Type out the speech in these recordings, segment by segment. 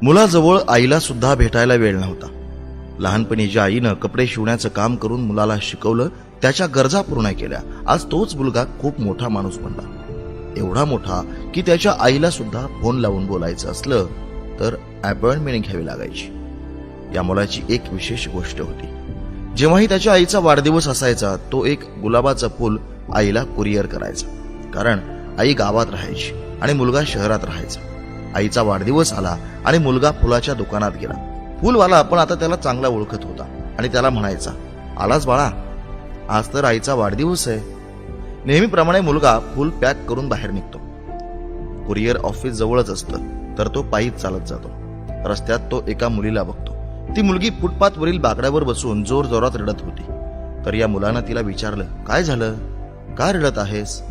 मुलाजवळ आईला सुद्धा भेटायला वेळ नव्हता. लहानपणी ज्या आईनं कपडे शिवण्याचं काम करून मुलाला शिकवलं, त्याच्या गरजा पूर्ण केल्या, आज तोच मुलगा खूप मोठा माणूस बनला. एवढा मोठा की त्याच्या आईला सुद्धा फोन लावून बोलायचं असलं तर अपॉइंटमेंट घ्यावी लागायची. या मुलाची एक विशेष गोष्ट होती. जेव्हाही त्याच्या आईचा वाढदिवस असायचा, तो एक गुलाबाचं फूल आईला कुरिअर करायचा. कारण आई गावात राहायची आणि मुलगा शहरात राहायचा. आईचा वाढदिवस आला आणि मुलगा फुलाच्या दुकानात गेला. फुलवाला पण आता त्याला चांगला ओळखत होता आणि त्याला म्हणायचा, आलास बाळा, आज तर आईचा वाढदिवस आहे. नेहमीप्रमाणे मुलगा फुल पॅक करून बाहेर निघतो. कुरिअर ऑफिस जवळच असतं, तर तो पायीच चालत जातो. रस्त्यात तो एका मुलीला बघतो. ती मुलगी फुटपाथवरील बाकड्यावर बसून जोर जोरात रडत होती. तर या मुलानं तिला विचारलं, काय झालं, का रडत आहेस?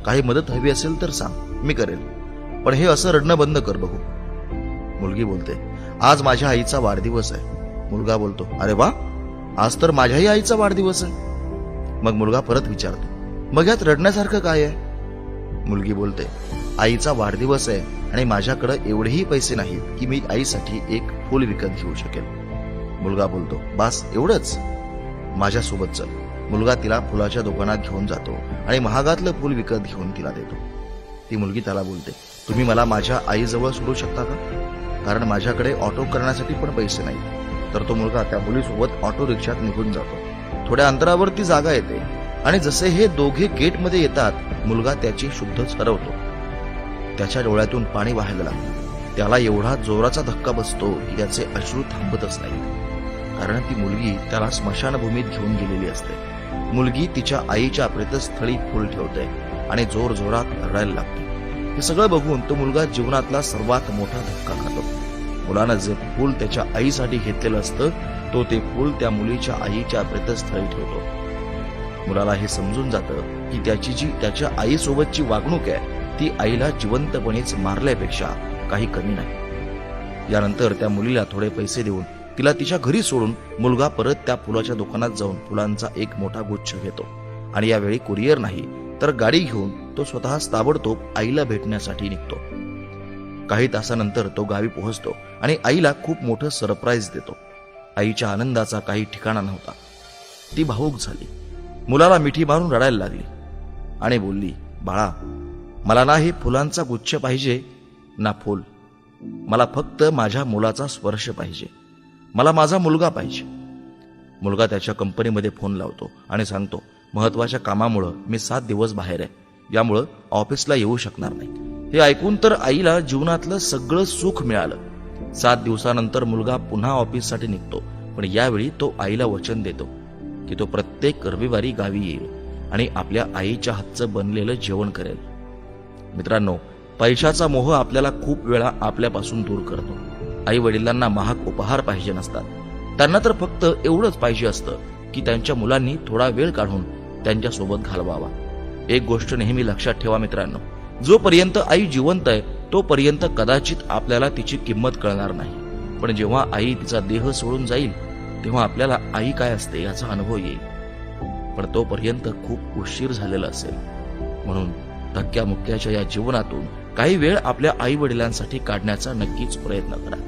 काही मदत हवी असेल तर सांग, मी करेल, पण हे असं रडणं बंद कर बघू. मुलगी बोलते, आज माझ्या आईचा वाढदिवस आहे. मुलगा बोलतो, अरे वा, आज तर माझ्याही आईचा वाढदिवस आहे. मग मुलगा परत विचारतो, मग यात रडण्यासारखं काय आहे? मुलगी बोलते, आईचा वाढदिवस आहे आणि माझ्याकडे एवढेही पैसे नाहीत की मी आईसाठी एक फूल विकत घेऊ शकेल. मुलगा बोलतो, बस एवढंच, माझ्यासोबत चल. मुलगा तिला फुलाच्या दुकानात घेऊन जातो आणि महागातलं फूल विकत घेऊन तिला देतो. ती मुलगी त्याला बोलते, तुम्ही मला माझ्या आईजवळ सोडू शकता का? कारण माझ्याकडे ऑटो करण्यासाठी पण पैसे नाही. तर तो मुलगा त्या मुलीसोबत ऑटो रिक्षात निघून जातो. थोड्या अंतरावर ती जागा येते आणि जसे हे दोघे गेटमध्ये येतात, मुलगा त्याची शुद्धच हरवतो. त्याच्या डोळ्यातून पाणी वाहायला लागतं. त्याला एवढा जोराचा धक्का बसतो की त्याचे अश्रू थांबतच नाही. कारण ती मुलगी त्याला स्मशानभूमीत घेऊन गेलेली असते. मुलगी तिच्या आईच्या प्रेतस्थळी फूल ठेवते आणि जोर जोरात रडायला लागते. हे सगळं बघून तो मुलगा जीवनातला सर्वात मोठा धक्का खातो. मुलानं जे फूल त्याच्या आईसाठी घेतलेलं असतं, तो ते फूल त्या मुलीच्या आईच्या प्रेतस्थळी ठेवतो. मुलाला हे समजून जातं की त्याची जी त्याच्या आईसोबतची वागणूक आहे, ती आईला जिवंतपणेच मारल्यापेक्षा काही कमी नाही. यानंतर त्या मुलीला थोडे पैसे देऊन तिला तिच्या घरी सोडून मुलगा परत त्या फुलाच्या दुकानात जाऊन फुलांचा एक मोठा गुच्छ घेतो. आणि यावेळी कुरिअर नाही तर गाडी घेऊन तो स्वतः ताबडतोब आईला भेटण्यासाठी निघतो. काही तासानंतर तो गावी पोहोचतो आणि आईला खूप मोठं सरप्राईज देतो. आईच्या आनंदाचा काही ठिकाणा नव्हता. ती भावूक झाली, मुलाला मिठी मारून रडायला लागली आणि बोलली, बाळा, मला ना हे फुलांचा गुच्छ पाहिजे ना फूल. मला फक्त माझ्या मुलाचा स्पर्श पाहिजे. मला माझा मुलगा पाहिजे. मुलगा त्याच्या कंपनीमध्ये फोन लावतो आणि सांगतो, महत्वाच्या कामामुळे मी 7 दिवस बाहेर आहे, यामुळं ऑफिसला येऊ शकणार नाही. हे ऐकून तर आईला जीवनातलं सगळं सुख मिळालं. 7 दिवसानंतर मुलगा पुन्हा ऑफिससाठी निघतो. पण यावेळी तो आईला वचन देतो की तो प्रत्येक रविवारी गावी येईल आणि आपल्या आईच्या हातचं बनलेलं जेवण करेल. मित्रांनो, पैशाचा मोह आपल्याला खूप वेळा आपल्यापासून दूर करतो. आई वडिलांना महाग उपहार पाहिजे नसतात. त्यांना तर फक्त एवढंच पाहिजे असतं की त्यांच्या मुलांनी थोडा वेळ काढून त्यांच्यासोबत घालवावा. एक गोष्ट नेहमी लक्षात ठेवा मित्रांनो, जोपर्यंत आई जिवंत आहे तोपर्यंत कदाचित आपल्याला तिची किंमत कळणार नाही. पण जेव्हा आई तिचा देह सोडून जाईल तेव्हा आपल्याला आई काय असते याचा अनुभव येईल. पण तोपर्यंत खूप उशीर झालेला असेल. म्हणून धक्क्यामुक्क्याच्या या जीवनातून काही वेळ आपल्या आई वडिलांसाठी काढण्याचा नक्कीच प्रयत्न करा.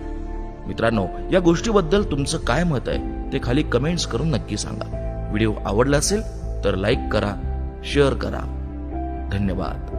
मित्रांनो, या गोष्टीबद्दल तुमचं काय मत आहे ते खाली कमेंट्स करून नक्की सांगा. व्हिडिओ आवडला असेल तर लाईक करा, शेअर करा. धन्यवाद.